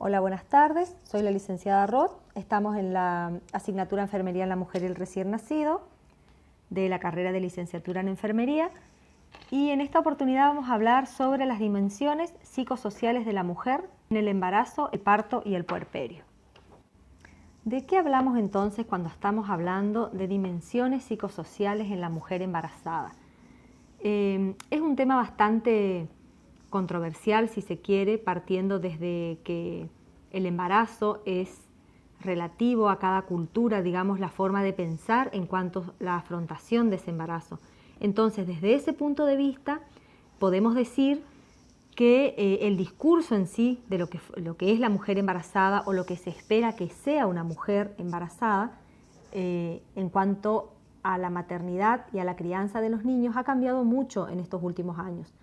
Hola, buenas tardes. Soy la licenciada Roth. Estamos en la asignatura Enfermería en la Mujer y el Recién Nacido de la carrera de licenciatura en Enfermería. Y en esta oportunidad vamos a hablar sobre las dimensiones psicosociales de la mujer en el embarazo, el parto y el puerperio. ¿De qué hablamos entonces cuando estamos hablando de dimensiones psicosociales en la mujer embarazada? Es un tema bastante controversial, si se quiere, partiendo desde que el embarazo es relativo a cada cultura, digamos, la forma de pensar en cuanto a la afrontación de ese embarazo. Entonces, desde ese punto de vista, podemos decir que el discurso en sí de lo que es la mujer embarazada o lo que se espera que sea una mujer embarazada en cuanto a la maternidad y a la crianza de los niños ha cambiado mucho en estos últimos años,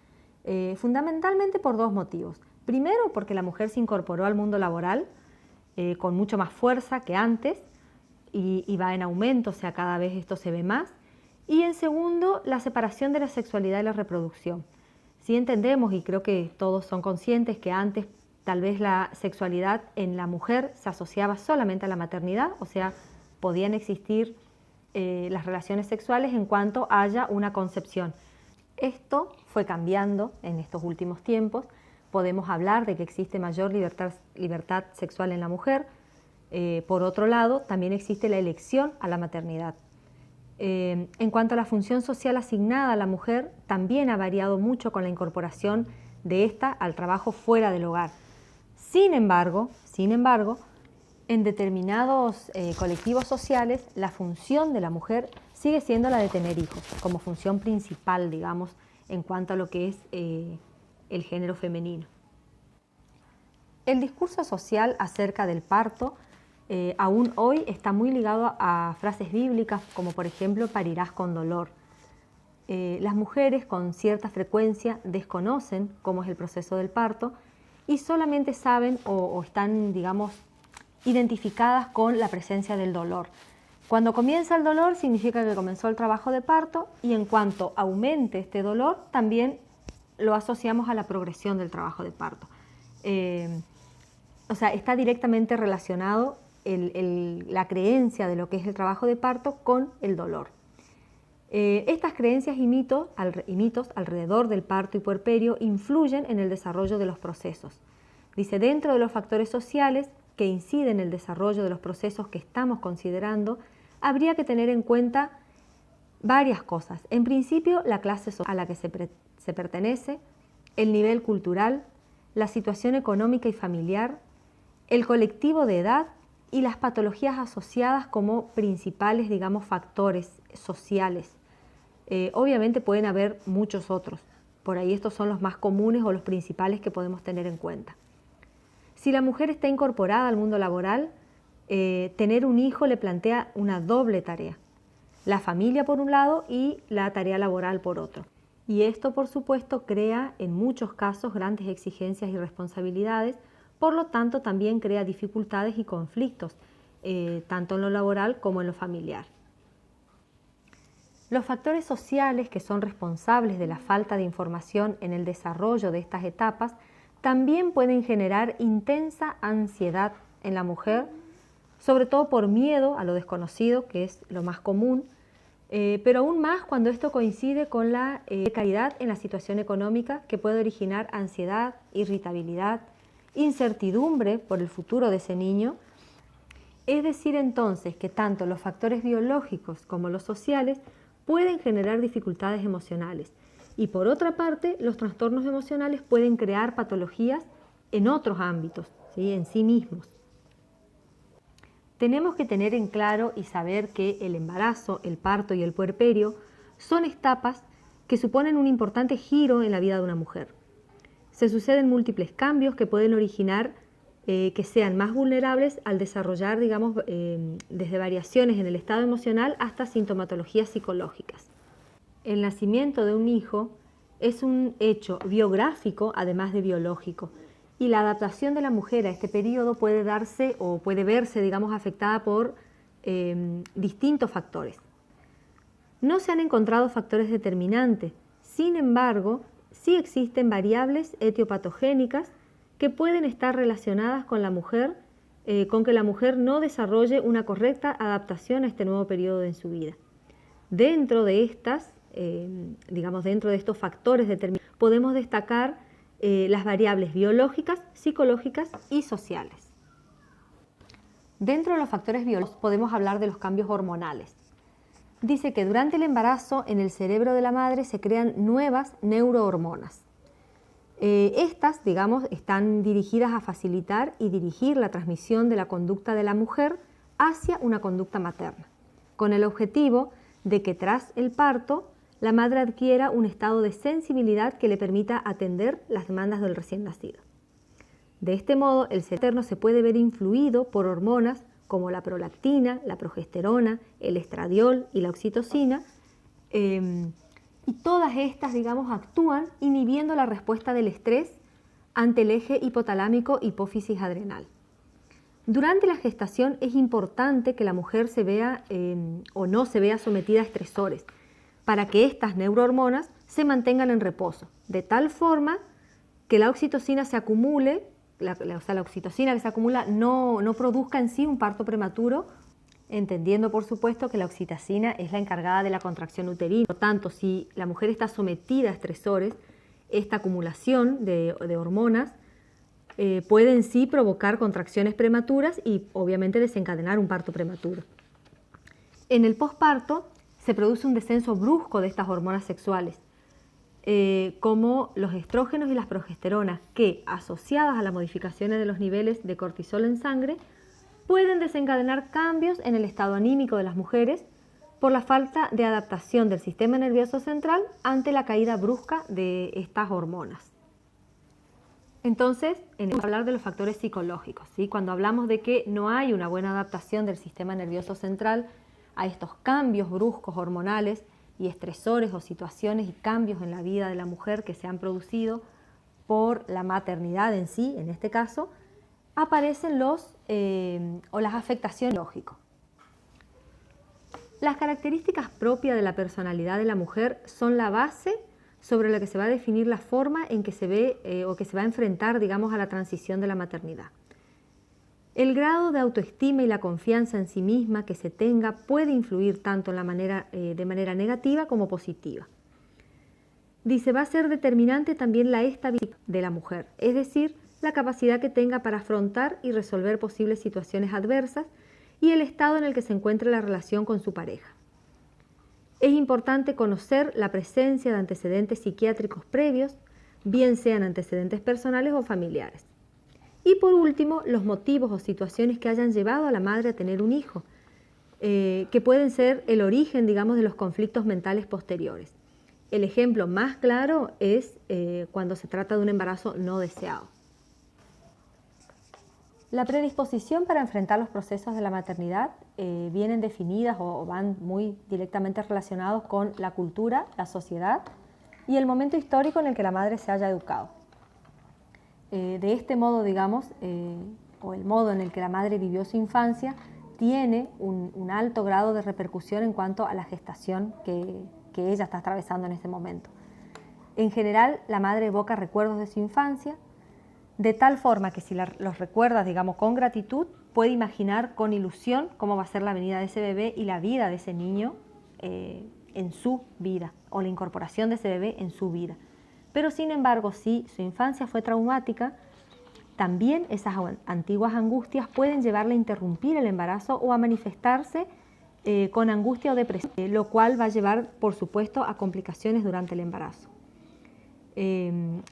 fundamentalmente por dos motivos. Primero, porque la mujer se incorporó al mundo laboral con mucho más fuerza que antes y va en aumento, o sea, cada vez esto se ve más. Y en segundo, la separación de la sexualidad y la reproducción. Sí entendemos, y creo que todos son conscientes, que antes tal vez la sexualidad en la mujer se asociaba solamente a la maternidad, o sea, podían existir las relaciones sexuales en cuanto haya una concepción. Esto fue cambiando en estos últimos tiempos. Podemos hablar de que existe mayor libertad sexual en la mujer. Por otro lado, también existe la elección a la maternidad. En cuanto a la función social asignada a la mujer, también ha variado mucho con la incorporación de esta al trabajo fuera del hogar. Sin embargo, en determinados colectivos sociales, la función de la mujer sigue siendo la de tener hijos, como función principal, digamos, en cuanto a lo que es el género femenino. El discurso social acerca del parto aún hoy está muy ligado a frases bíblicas, como por ejemplo, parirás con dolor. Las mujeres con cierta frecuencia desconocen cómo es el proceso del parto y solamente saben o están, digamos, identificadas con la presencia del dolor. Cuando comienza el dolor significa que comenzó el trabajo de parto y en cuanto aumente este dolor también lo asociamos a la progresión del trabajo de parto. O sea, está directamente relacionado la creencia de lo que es el trabajo de parto con el dolor. Estas creencias y mitos alrededor del parto y puerperio influyen en el desarrollo de los procesos. Dice, dentro de los factores sociales que inciden en el desarrollo de los procesos que estamos considerando, habría que tener en cuenta varias cosas. En principio, la clase social a la que se pertenece, el nivel cultural, la situación económica y familiar, el colectivo de edad y las patologías asociadas como principales, digamos, factores sociales. Obviamente pueden haber muchos otros. Por ahí estos son los más comunes o los principales que podemos tener en cuenta. Si la mujer está incorporada al mundo laboral, tener un hijo le plantea una doble tarea. La familia por un lado y la tarea laboral por otro. Y esto, por supuesto, crea en muchos casos grandes exigencias y responsabilidades, por lo tanto también crea dificultades y conflictos, tanto en lo laboral como en lo familiar. Los factores sociales que son responsables de la falta de información en el desarrollo de estas etapas también pueden generar intensa ansiedad en la mujer, sobre todo por miedo a lo desconocido, que es lo más común, pero aún más cuando esto coincide con la precariedad en la situación económica, que puede originar ansiedad, irritabilidad, incertidumbre por el futuro de ese niño. Es decir, entonces, que tanto los factores biológicos como los sociales pueden generar dificultades emocionales. Y por otra parte, los trastornos emocionales pueden crear patologías en otros ámbitos, ¿sí? En sí mismos. Tenemos que tener en claro y saber que el embarazo, el parto y el puerperio son etapas que suponen un importante giro en la vida de una mujer. Se suceden múltiples cambios que pueden originar que sean más vulnerables al desarrollar, digamos, desde variaciones en el estado emocional hasta sintomatologías psicológicas. El nacimiento de un hijo es un hecho biográfico, además de biológico, y la adaptación de la mujer a este periodo puede darse o puede verse, digamos, afectada por distintos factores. No se han encontrado factores determinantes, sin embargo, sí existen variables etiopatogénicas que pueden estar relacionadas con la mujer, con que la mujer no desarrolle una correcta adaptación a este nuevo periodo en su vida. Dentro de estas, dentro de estos factores determinantes, podemos destacar las variables biológicas, psicológicas y sociales. Dentro de los factores biológicos podemos hablar de los cambios hormonales. Dice que durante el embarazo en el cerebro de la madre se crean nuevas neurohormonas. Estas, están dirigidas a facilitar y dirigir la transmisión de la conducta de la mujer hacia una conducta materna, con el objetivo de que tras el parto la madre adquiera un estado de sensibilidad que le permita atender las demandas del recién nacido. De este modo, el cerebro materno se puede ver influido por hormonas como la prolactina, la progesterona, el estradiol y la oxitocina, y todas estas, actúan inhibiendo la respuesta del estrés ante el eje hipotalámico hipófisis adrenal. Durante la gestación es importante que la mujer se vea o no se vea sometida a estresores para que estas neurohormonas se mantengan en reposo, de tal forma que la oxitocina se acumule, la oxitocina que se acumula no produzca en sí un parto prematuro, entendiendo por supuesto que la oxitocina es la encargada de la contracción uterina. Por lo tanto, si la mujer está sometida a estresores, esta acumulación de hormonas puede en sí provocar contracciones prematuras y obviamente desencadenar un parto prematuro. En el posparto se produce un descenso brusco de estas hormonas sexuales, como los estrógenos y las progesteronas, que, asociadas a las modificaciones de los niveles de cortisol en sangre, pueden desencadenar cambios en el estado anímico de las mujeres por la falta de adaptación del sistema nervioso central ante la caída brusca de estas hormonas. Entonces, vamos a hablar de los factores psicológicos, ¿sí? Cuando hablamos de que no hay una buena adaptación del sistema nervioso central a estos cambios bruscos hormonales y estresores o situaciones y cambios en la vida de la mujer que se han producido por la maternidad en sí, en este caso, aparecen las afectaciones psicológicas. Las características propias de la personalidad de la mujer son la base sobre la que se va a definir la forma en que se ve o que se va a enfrentar, a la transición de la maternidad. El grado de autoestima y la confianza en sí misma que se tenga puede influir tanto de manera negativa como positiva. Dice, va a ser determinante también la estabilidad de la mujer, es decir, la capacidad que tenga para afrontar y resolver posibles situaciones adversas y el estado en el que se encuentre la relación con su pareja. Es importante conocer la presencia de antecedentes psiquiátricos previos, bien sean antecedentes personales o familiares. Y por último, los motivos o situaciones que hayan llevado a la madre a tener un hijo, que pueden ser el origen, de los conflictos mentales posteriores. El ejemplo más claro es cuando se trata de un embarazo no deseado. La predisposición para enfrentar los procesos de la maternidad vienen definidas o van muy directamente relacionados con la cultura, la sociedad y el momento histórico en el que la madre se haya educado. De este modo, o el modo en el que la madre vivió su infancia, tiene un alto grado de repercusión en cuanto a la gestación que ella está atravesando en este momento. En general, la madre evoca recuerdos de su infancia, de tal forma que si los recuerda, con gratitud, puede imaginar con ilusión cómo va a ser la venida de ese bebé y la vida de ese niño en su vida, o la incorporación de ese bebé en su vida. Pero sin embargo, si su infancia fue traumática, también esas antiguas angustias pueden llevarle a interrumpir el embarazo o a manifestarse con angustia o depresión, lo cual va a llevar, por supuesto, a complicaciones durante el embarazo. Hay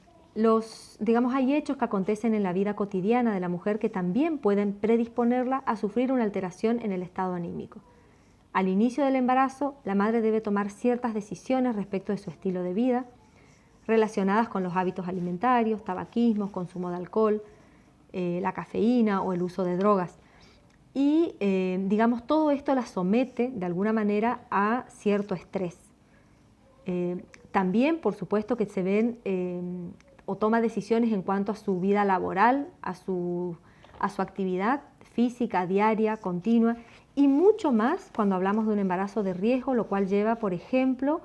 hechos que acontecen en la vida cotidiana de la mujer que también pueden predisponerla a sufrir una alteración en el estado anímico. Al inicio del embarazo, la madre debe tomar ciertas decisiones respecto de su estilo de vida, relacionadas con los hábitos alimentarios, tabaquismo, consumo de alcohol, la cafeína o el uso de drogas. Y, todo esto la somete de alguna manera a cierto estrés. También, por supuesto, que se ven o toma decisiones en cuanto a su vida laboral, a su actividad física diaria, continua, y mucho más cuando hablamos de un embarazo de riesgo, lo cual lleva, por ejemplo,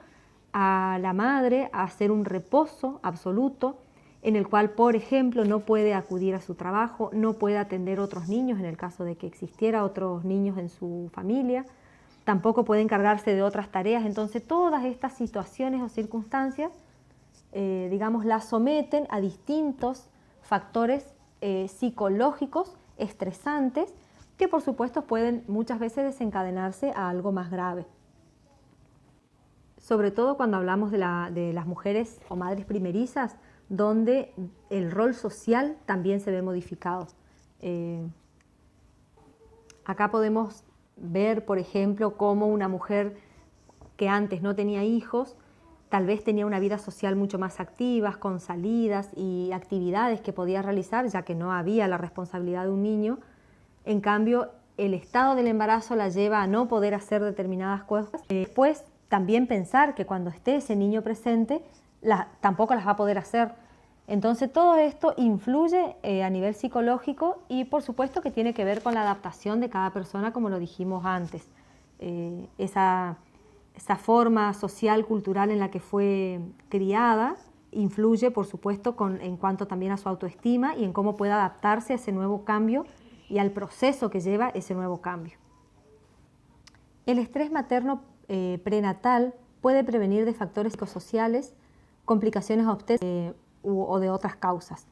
a la madre a hacer un reposo absoluto en el cual, por ejemplo, no puede acudir a su trabajo, no puede atender otros niños en el caso de que existiera otros niños en su familia, tampoco puede encargarse de otras tareas. Entonces, todas estas situaciones o circunstancias, digamos, las someten a distintos factores psicológicos estresantes que, por supuesto, pueden muchas veces desencadenarse a algo más grave. Sobre todo cuando hablamos de las mujeres o madres primerizas, donde el rol social también se ve modificado. Acá podemos ver, por ejemplo, cómo una mujer que antes no tenía hijos, tal vez tenía una vida social mucho más activa, con salidas y actividades que podía realizar, ya que no había la responsabilidad de un niño. En cambio, el estado del embarazo la lleva a no poder hacer determinadas cosas. Después, también pensar que cuando esté ese niño presente, tampoco las va a poder hacer. Entonces todo esto influye a nivel psicológico y por supuesto que tiene que ver con la adaptación de cada persona, como lo dijimos antes. Esa forma social, cultural en la que fue criada influye por supuesto en cuanto también a su autoestima y en cómo puede adaptarse a ese nuevo cambio y al proceso que lleva ese nuevo cambio. El estrés materno prenatal puede prevenir de factores psicosociales, complicaciones obstétricas o de otras causas.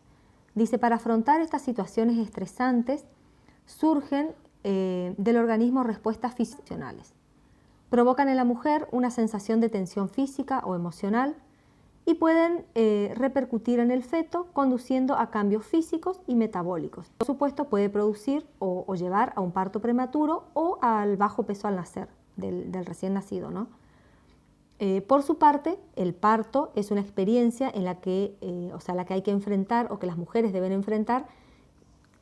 Dice, para afrontar estas situaciones estresantes surgen del organismo respuestas fisiológicas. Provocan en la mujer una sensación de tensión física o emocional y pueden repercutir en el feto conduciendo a cambios físicos y metabólicos. Por supuesto puede producir o llevar a un parto prematuro o al bajo peso al nacer del recién nacido, ¿no? Por su parte, el parto es una experiencia en la que hay que enfrentar o que las mujeres deben enfrentar,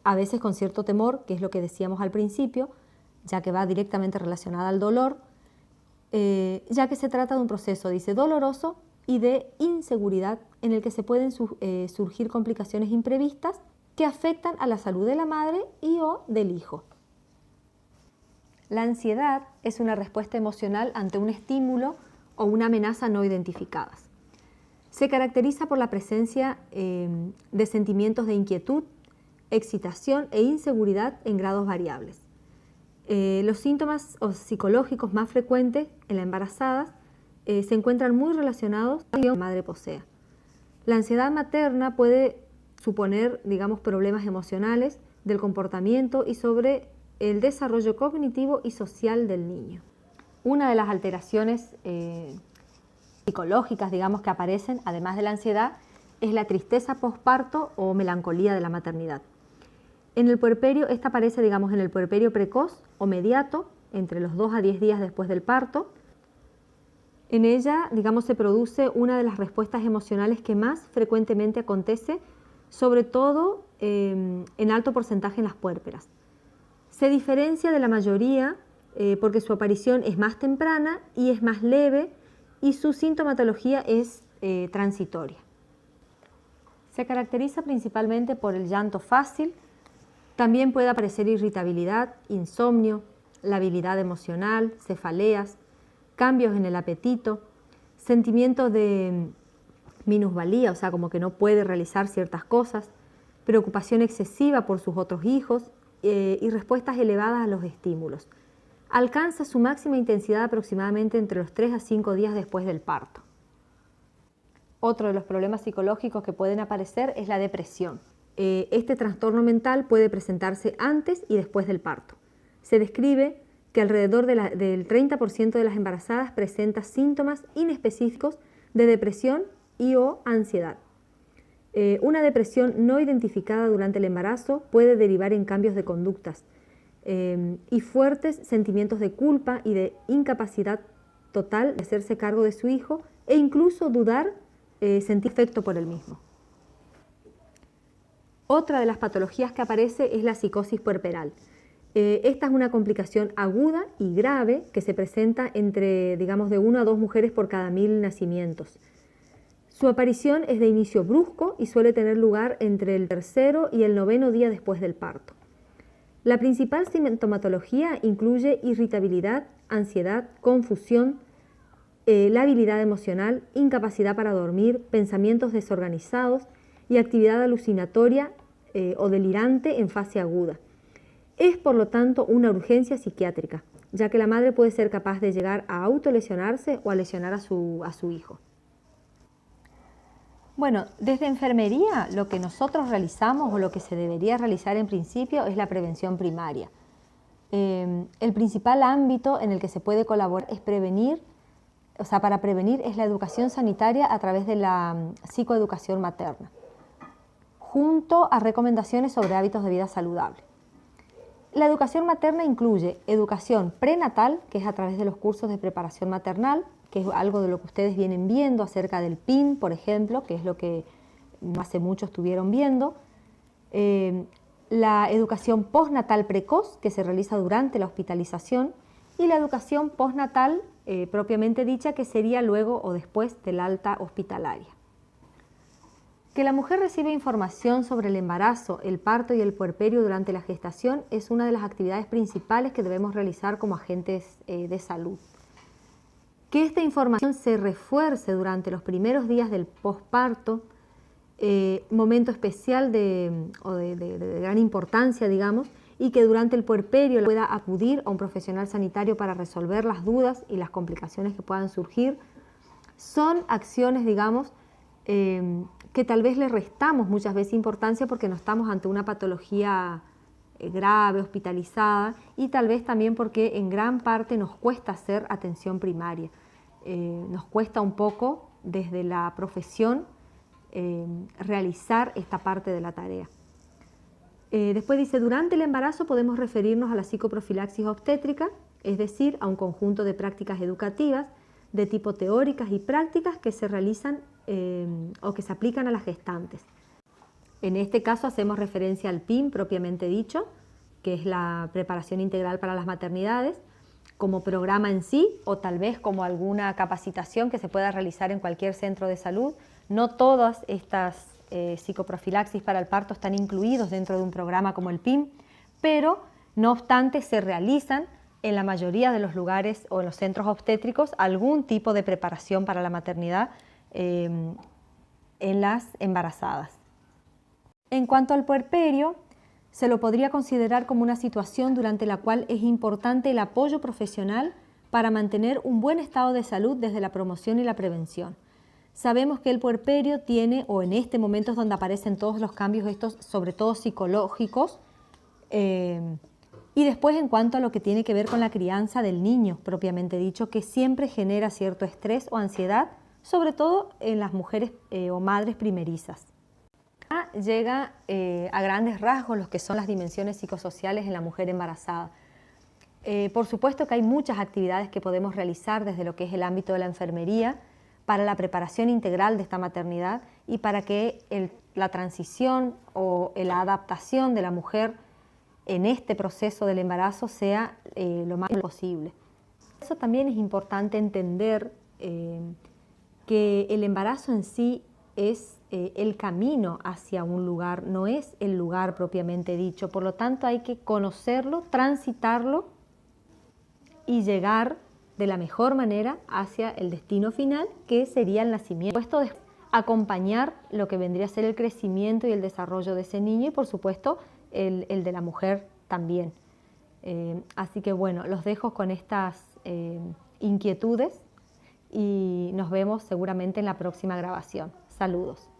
a veces con cierto temor, que es lo que decíamos al principio, ya que va directamente relacionada al dolor, ya que se trata de un proceso, dice, doloroso y de inseguridad en el que se pueden surgir complicaciones imprevistas que afectan a la salud de la madre y o del hijo. La ansiedad es una respuesta emocional ante un estímulo o una amenaza no identificadas. Se caracteriza por la presencia de sentimientos de inquietud, excitación e inseguridad en grados variables. Los síntomas psicológicos más frecuentes en la embarazada se encuentran muy relacionados con la madre posea. La ansiedad materna puede suponer, digamos, problemas emocionales del comportamiento y sobre el desarrollo cognitivo y social del niño. Una de las alteraciones psicológicas, digamos, que aparecen, además de la ansiedad, es la tristeza posparto o melancolía de la maternidad. En el puerperio, esta aparece, digamos, en el puerperio precoz o mediato, entre los 2 a 10 días después del parto. En ella, digamos, se produce una de las respuestas emocionales que más frecuentemente acontece, sobre todo en alto porcentaje en las puérperas. Se diferencia de la mayoría porque su aparición es más temprana y es más leve y su sintomatología es transitoria. Se caracteriza principalmente por el llanto fácil, también puede aparecer irritabilidad, insomnio, labilidad emocional, cefaleas, cambios en el apetito, sentimientos de minusvalía, o sea, como que no puede realizar ciertas cosas, preocupación excesiva por sus otros hijos y respuestas elevadas a los estímulos. Alcanza su máxima intensidad aproximadamente entre los 3 a 5 días después del parto. Otro de los problemas psicológicos que pueden aparecer es la depresión. Este trastorno mental puede presentarse antes y después del parto. Se describe que alrededor del 30% de las embarazadas presenta síntomas inespecíficos de depresión y o ansiedad. Una depresión no identificada durante el embarazo puede derivar en cambios de conductas y fuertes sentimientos de culpa y de incapacidad total de hacerse cargo de su hijo e incluso dudar, sentir afecto por él mismo. Otra de las patologías que aparece es la psicosis puerperal. Esta es una complicación aguda y grave que se presenta entre, digamos, de 1 a 2 mujeres por cada 1000 nacimientos. Su aparición es de inicio brusco y suele tener lugar entre el 3.º y el 9.º día después del parto. La principal sintomatología incluye irritabilidad, ansiedad, confusión, labilidad emocional, incapacidad para dormir, pensamientos desorganizados y actividad alucinatoria o delirante en fase aguda. Es, por lo tanto, una urgencia psiquiátrica, ya que la madre puede ser capaz de llegar a autolesionarse o a lesionar a su hijo. Bueno, desde enfermería lo que nosotros realizamos o lo que se debería realizar en principio es la prevención primaria. El principal ámbito en el que se puede colaborar es prevenir, para prevenir es la educación sanitaria a través de la psicoeducación materna, junto a recomendaciones sobre hábitos de vida saludable. La educación materna incluye educación prenatal, que es a través de los cursos de preparación maternal, que es algo de lo que ustedes vienen viendo acerca del PIN, por ejemplo, que es lo que no hace mucho estuvieron viendo. La educación postnatal precoz, que se realiza durante la hospitalización, y la educación postnatal propiamente dicha, que sería luego o después del alta hospitalaria. Que la mujer reciba información sobre el embarazo, el parto y el puerperio durante la gestación es una de las actividades principales que debemos realizar como agentes de salud. Que esta información se refuerce durante los primeros días del posparto, momento especial de gran importancia, digamos, y que durante el puerperio pueda acudir a un profesional sanitario para resolver las dudas y las complicaciones que puedan surgir, son acciones, digamos, que tal vez le restamos muchas veces importancia porque no estamos ante una patología grave, hospitalizada, y tal vez también porque en gran parte nos cuesta hacer atención primaria. Nos cuesta un poco desde la profesión realizar esta parte de la tarea. Después dice, durante el embarazo podemos referirnos a la psicoprofilaxis obstétrica, es decir, a un conjunto de prácticas educativas de tipo teóricas y prácticas que se realizan o que se aplican a las gestantes. En este caso hacemos referencia al PIM propiamente dicho, que es la preparación integral para las maternidades, como programa en sí o tal vez como alguna capacitación que se pueda realizar en cualquier centro de salud. No todas estas psicoprofilaxis para el parto están incluidos dentro de un programa como el PIM, pero no obstante se realizan en la mayoría de los lugares o en los centros obstétricos algún tipo de preparación para la maternidad en las embarazadas. En cuanto al puerperio, se lo podría considerar como una situación durante la cual es importante el apoyo profesional para mantener un buen estado de salud desde la promoción y la prevención. Sabemos que el puerperio tiene, o en este momento es donde aparecen todos los cambios estos, sobre todo psicológicos, y después en cuanto a lo que tiene que ver con la crianza del niño, propiamente dicho, que siempre genera cierto estrés o ansiedad, sobre todo en las mujeres o madres primerizas. Llega a grandes rasgos los que son las dimensiones psicosociales en la mujer embarazada. Por supuesto que hay muchas actividades que podemos realizar desde lo que es el ámbito de la enfermería para la preparación integral de esta maternidad y para que la transición o la adaptación de la mujer en este proceso del embarazo sea lo más posible. Eso también es importante entender que el embarazo en sí es el camino hacia un lugar, no es el lugar propiamente dicho. Por lo tanto, hay que conocerlo, transitarlo y llegar de la mejor manera hacia el destino final, que sería el nacimiento. Esto de acompañar lo que vendría a ser el crecimiento y el desarrollo de ese niño y, por supuesto, el de la mujer también. Así que bueno, los dejo con estas inquietudes y nos vemos seguramente en la próxima grabación. Saludos.